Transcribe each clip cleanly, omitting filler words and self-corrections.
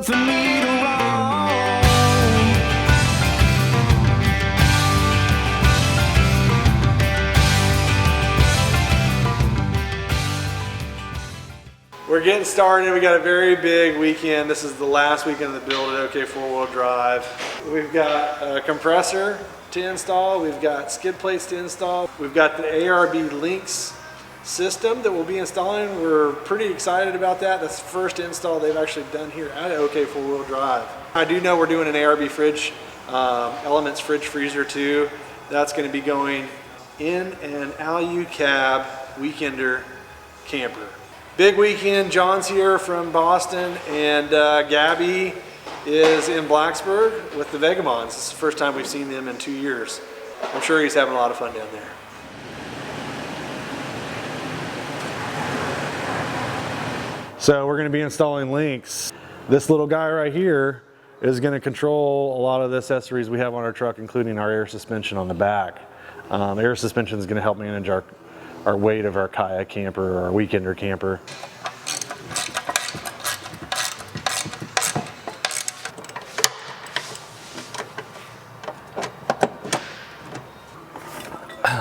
for me to roam. We're getting started. We got a very big weekend. This is the last weekend of the build at OK 4-wheel drive. We've got a compressor to install. We've got skid plates to install. We've got the ARB links system that we'll be installing. We're pretty excited about that. That's the first install they've actually done here at OK 4-wheel drive. I do know we're doing an ARB fridge, Elements fridge freezer too. That's going to be going in an Alu cab weekender camper. Big weekend. John's here from Boston, and Gabby is in Blacksburg with the Vegamons. This is the first time we've seen them in 2 years. I'm sure he's having a lot of fun down there. So we're going to be installing links. This little guy right here is going to control a lot of the accessories we have on our truck, including our air suspension on the back. Air suspension is going to help manage our weight of our kayak camper or our weekender camper.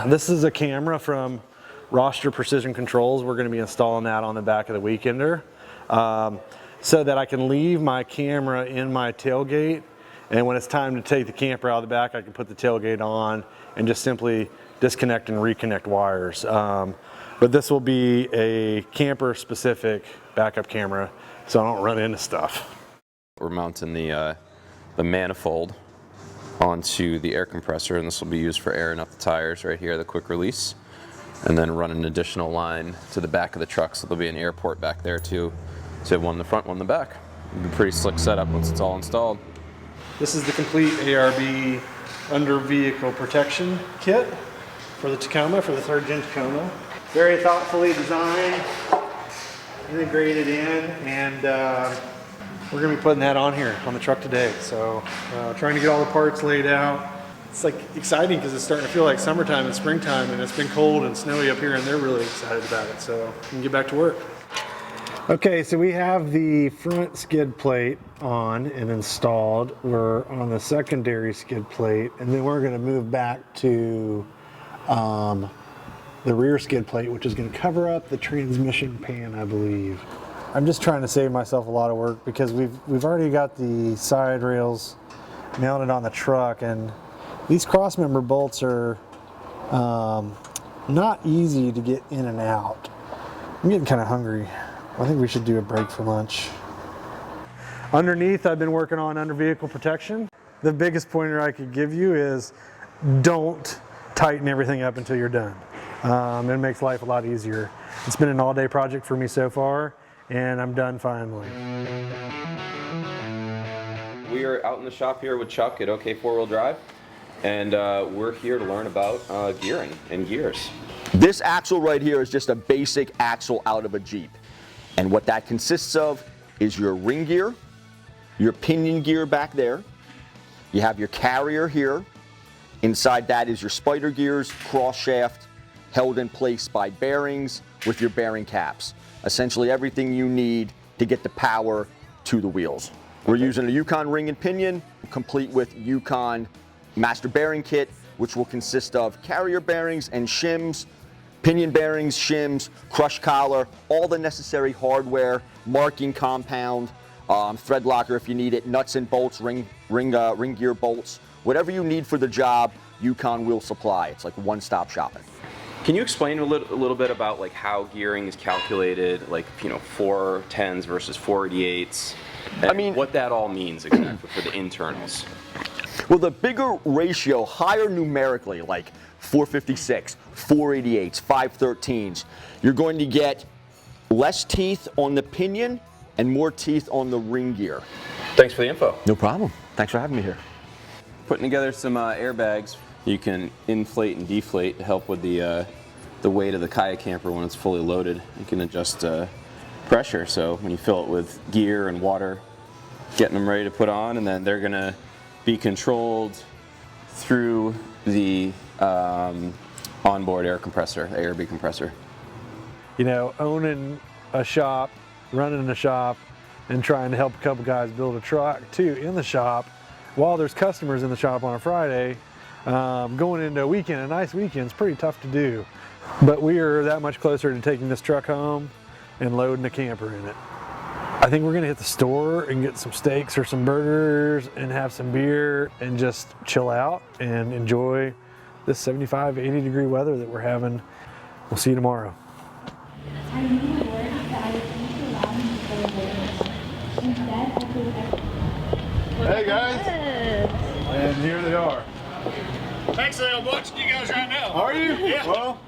This is a camera from Roster Precision Controls. We're going to be installing that on the back of the weekender so that I can leave my camera in my tailgate, and when it's time to take the camper out of the back, I can put the tailgate on and just simply disconnect and reconnect wires. But this will be a camper specific backup camera so I don't run into stuff. We're mounting the manifold onto the air compressor, and this will be used for airing up the tires right here, the quick release, and then run an additional line to the back of the truck, so there'll be an air port back there too. So you have one in the front, one in the back. It'll be a pretty slick setup once it's all installed. This is the complete ARB under vehicle protection kit for the Tacoma, for the 3rd gen Tacoma. Very thoughtfully designed, integrated in, and we're going to be putting that on here on the truck today. So trying to get all the parts laid out. It's like exciting because it's starting to feel like summertime and springtime, and it's been cold and snowy up here, and they're really excited about it. So we can get back to work. Okay, so we have the front skid plate on and installed. We're on the secondary skid plate, and then we're going to move back to the rear skid plate, which is going to cover up the transmission pan, I believe. I'm just trying to save myself a lot of work because we've already got the side rails mounted on the truck, and these crossmember bolts are not easy to get in and out. I'm getting kind of hungry. I think we should do a break for lunch. Underneath, I've been working on under vehicle protection. The biggest pointer I could give you is don't tighten everything up until you're done. It makes life a lot easier. It's been an all-day project for me so far, and I'm done finally. We are out in the shop here with Chuck at OK 4-wheel drive, and we're here to learn about gearing and gears. This axle right here is just a basic axle out of a Jeep. And what that consists of is your ring gear, your pinion gear back there. You have your carrier here. Inside that is your spider gears, cross shaft, held in place by bearings with your bearing caps. Essentially everything you need to get the power to the wheels. We're using a Yukon ring and pinion, complete with Yukon master bearing kit, which will consist of carrier bearings and shims, pinion bearings, shims, crush collar, all the necessary hardware, marking compound, thread locker if you need it, nuts and bolts, ring gear bolts, whatever you need for the job, Yukon will supply. It's like one-stop shopping. Can you explain a little bit about like how gearing is calculated, like 410s versus 488s, and I mean, what that all means exactly for the internals? Well, the bigger ratio, higher numerically, like 456, 488s, 513s, you're going to get less teeth on the pinion and more teeth on the ring gear. Thanks for the info. No problem. Thanks for having me here. Putting together some airbags you can inflate and deflate to help with the weight of the kayak camper when it's fully loaded. You can adjust pressure, so when you fill it with gear and water, getting them ready to put on, and then they're going to be controlled through the onboard air compressor, ARB compressor. You know, owning a shop, running a shop, and trying to help a couple guys build a truck too in the shop while there's customers in the shop on a Friday. Going into a weekend, a nice weekend, is pretty tough to do. But we are that much closer to taking this truck home and loading a camper in it. I think we're gonna hit the store and get some steaks or some burgers and have some beer and just chill out and enjoy this 75, 80 degree weather that we're having. We'll see you tomorrow. Hey guys, and here they are. Thanks, I'm watching you guys right now. Are you? Yeah. Well,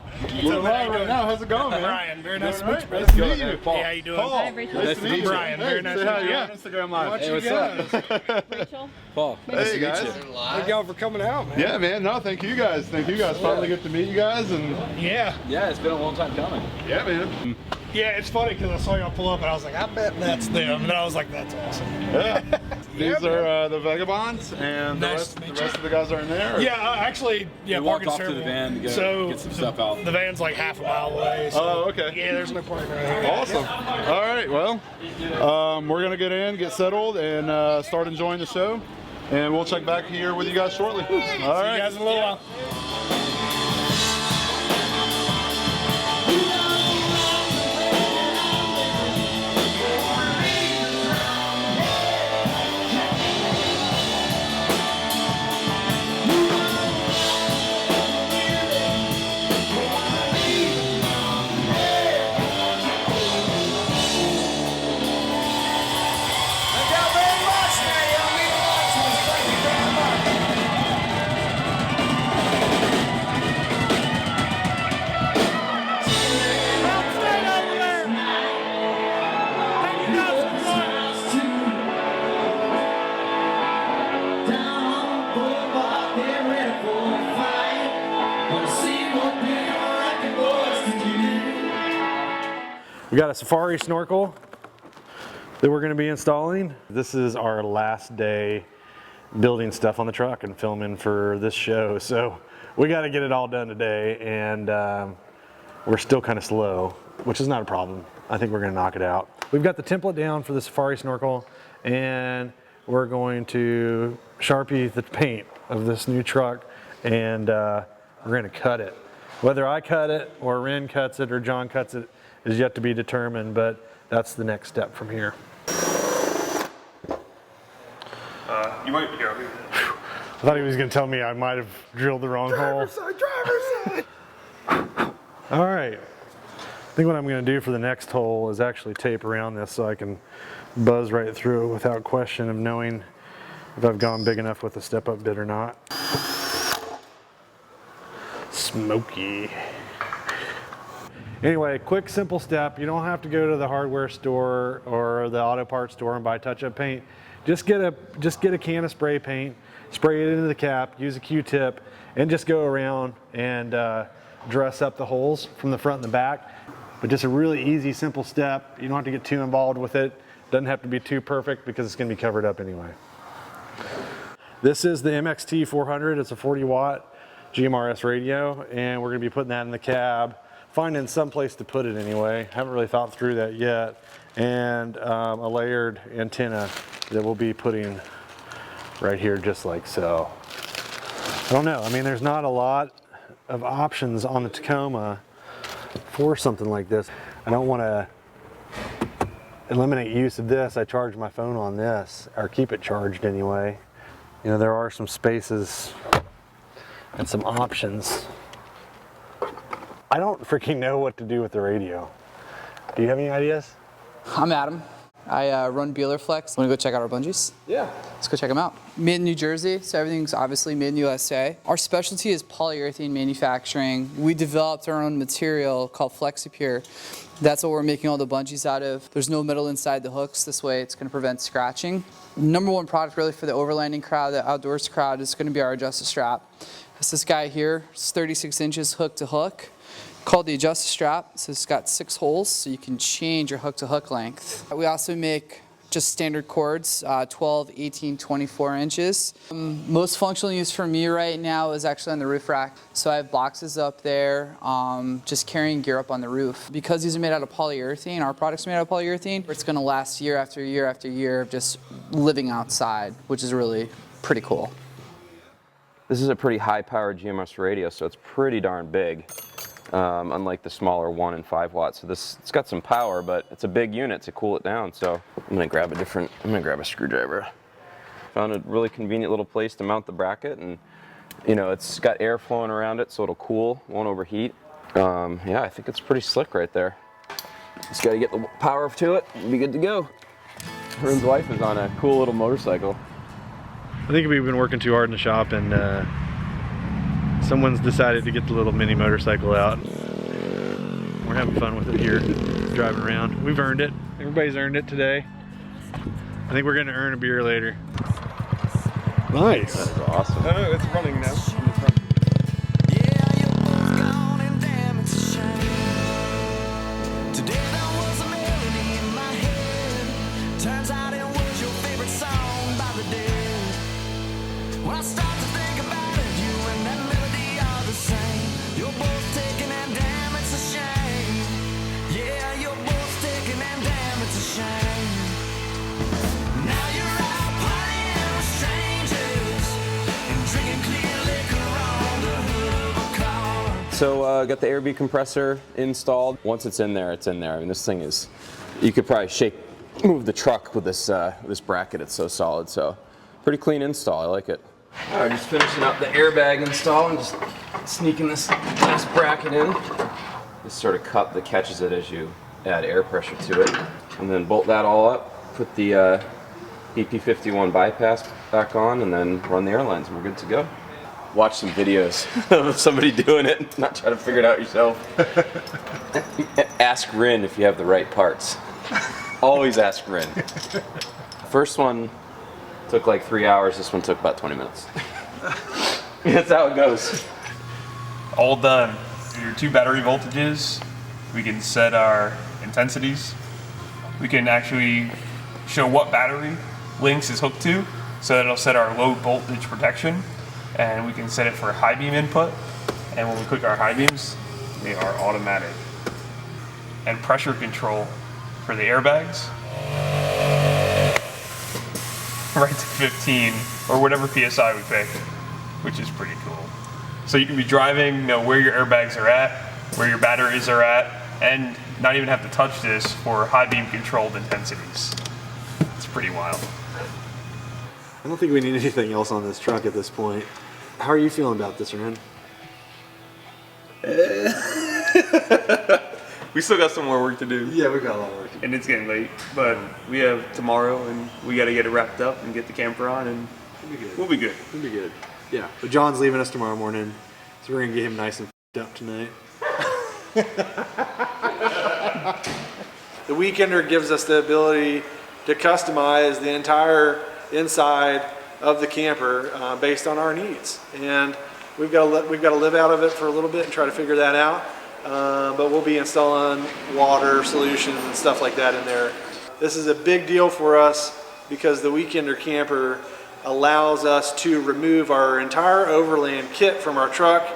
we're live right now. How's it going, man? Brian, very nice to meet you. Nice to meet you. Hey, how you doing? Paul, Hi, nice Nice to to meet meet you. you. Brian, very nice say to hi. meet you. You're on Instagram Live. Watch you guys. Rachel. Paul, Hey guys. Thank y'all for coming out, man. Yeah, man. No, thank you guys. Thank you guys. Finally get to meet you guys, and Yeah. Yeah, it's been a long time coming. yeah, man. Yeah, it's funny because I saw y'all pull up and I was like, I bet that's them. And then I was like, that's awesome. Yeah. These are the Vagabonds, and Nice the to meet rest you. of the guys are in there. Yeah, actually, yeah, We walked parking's off to the terrible. van to go So get some stuff out. The van's like half a mile away. So Oh, okay. Yeah, there's no parking right here. Awesome. All right. Well, we're gonna get in, get settled, and start enjoying the show. And we'll check back here with you guys shortly. All See you right. guys in a little while. Mountain State Overland. Thank you guys for joining us. We got a safari snorkel that we're going to be installing. This is our last day building stuff on the truck and filming for this show. So we got to get it all done today, and we're still kind of slow, which is not a problem. I think we're going to knock it out. We've got the template down for the safari snorkel, and we're going to Sharpie the paint of this new truck, and we're going to cut it. Whether I cut it or Ren cuts it or John cuts it is yet to be determined, but that's the next step from here. You might be here. I thought he was going to tell me I might have drilled the wrong hole. Driver's side. All right. I think what I'm going to do for the next hole is actually tape around this so I can buzz right through it without question of knowing if I've gone big enough with the step-up bit or not. Smoky. Anyway, quick, simple step. You don't have to go to the hardware store or the auto parts store and buy touch-up paint. Just get a can of spray paint, spray it into the cap, use a Q-tip, and just go around and dress up the holes from the front and the back. But just a really easy, simple step. You don't have to get too involved with it. Doesn't have to be too perfect because it's going to be covered up anyway. This is the MXT 400. It's a 40-watt GMRS radio, and we're going to be putting that in the cab. Finding some place to put it anyway. Haven't really thought through that yet. And a layered antenna that we'll be putting right here, just like so. I don't know. I mean, there's not a lot of options on the Tacoma for something like this. I don't want to eliminate use of this. I charge my phone on this, or keep it charged anyway. You know, there are some spaces and some options. I don't freaking know what to do with the radio. Do you have any ideas? I'm Adam. I run Buellerflex. Want to go check out our bungees? Yeah. Let's go check them out. Made in New Jersey, so everything's obviously made in the USA. Our specialty is polyurethane manufacturing. We developed our own material called Flexipure. That's what we're making all the bungees out of. There's no metal inside the hooks. This way it's going to prevent scratching. Number one product really for the overlanding crowd, the outdoors crowd, is going to be our adjust strap. It's this guy here. It's 36 inches hook to hook, called the adjust strap. So it's got 6 holes, so you can change your hook to hook length. We also make just standard cords, 12, 18, 24 inches. Most functional use for me right now is actually on the roof rack. So I have boxes up there, just carrying gear up on the roof. Because these are made out of polyurethane, our product's made out of polyurethane, it's gonna last year after year after year of just living outside, which is really pretty cool. This is a pretty high-powered GMS radio, so it's pretty darn big, unlike the smaller 1 and 5 watts. So it's got some power, but it's a big unit to cool it down. So I'm gonna grab a screwdriver. Found a really convenient little place to mount the bracket, and you know, it's got air flowing around it, so it'll cool, won't overheat. Yeah, I think it's pretty slick right there. Just gotta get the power to it, and be good to go. Herman's wife is on a cool little motorcycle. I think we've been working too hard in the shop, and someone's decided to get the little mini motorcycle out. We're having fun with it here, driving around. We've earned it. Everybody's earned it today. I think we're gonna earn a beer later. Nice. That's awesome. Oh, it's running now. So got the AirB compressor installed. Once it's in there, it's in there. I mean, this thing is, you could probably move the truck with this this bracket. It's so solid. So pretty clean install. I like it. All right, just finishing up the airbag install and just sneaking this last bracket in. This sort of cup that catches it as you add air pressure to it, and then bolt that all up. Put the EP51 bypass back on, and then run the airlines, and we're good to go. Watch some videos of somebody doing it, not try to figure it out yourself. Ask Rin if you have the right parts. Always ask Rin. First one took like 3 hours, this one took about 20 minutes. That's how it goes. All done. Your 2 battery voltages, we can set our intensities. We can actually show what battery links is hooked to, so that it'll set our low voltage protection. And we can set it for high beam input, and when we click our high beams, they are automatic. And pressure control for the airbags, right to 15 or whatever PSI we pick, which is pretty cool. So you can be driving, know where your airbags are at, where your batteries are at, and not even have to touch this for high beam controlled intensities. It's pretty wild. I don't think we need anything else on this truck at this point. How are you feeling about this, Ren? We still got some more work to do. Yeah, we've got a lot of work to do. And it's getting late, but we have tomorrow, and we got to get it wrapped up and get the camper on, and We'll be good. we'll be good. We'll be good. Yeah, but John's leaving us tomorrow morning, so we're gonna get him nice and up tonight. The Weekender gives us the ability to customize the entire inside of the camper based on our needs, and we've got to live out of it for a little bit and try to figure that out. But we'll be installing water solutions and stuff like that in there. This is a big deal for us because the Weekender camper allows us to remove our entire Overland kit from our truck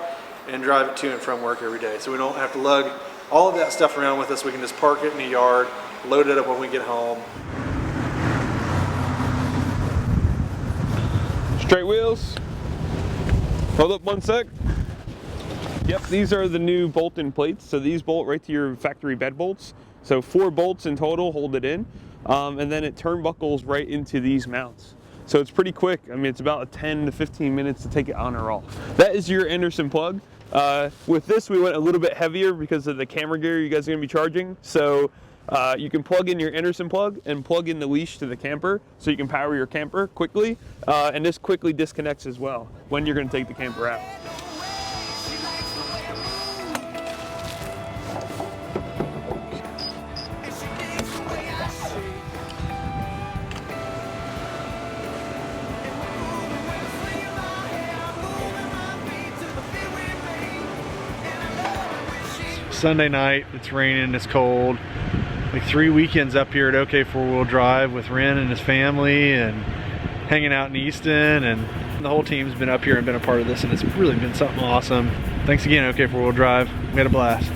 and drive it to and from work every day. So we don't have to lug all of that stuff around with us. We can just park it in the yard, load it up when we get home. Straight wheels. Hold up 1 sec. Yep, these are the new bolt-in plates. So these bolt right to your factory bed bolts. So 4 bolts in total hold it in. And then it turnbuckles right into these mounts. So it's pretty quick. I mean, it's about 10 to 15 minutes to take it on or off. That is your Anderson plug. With this, we went a little bit heavier because of the camera gear you guys are gonna be charging. So you can plug in your Anderson plug and plug in the leash to the camper so you can power your camper quickly. And this quickly disconnects as well when you're gonna take the camper out. Sunday night, it's raining, it's cold. like 3 weekends up here at OK Four-Wheel Drive with Ren and his family and hanging out in Easton, and the whole team's been up here and been a part of this, and it's really been something awesome. Thanks again, OK Four-Wheel Drive. We had a blast.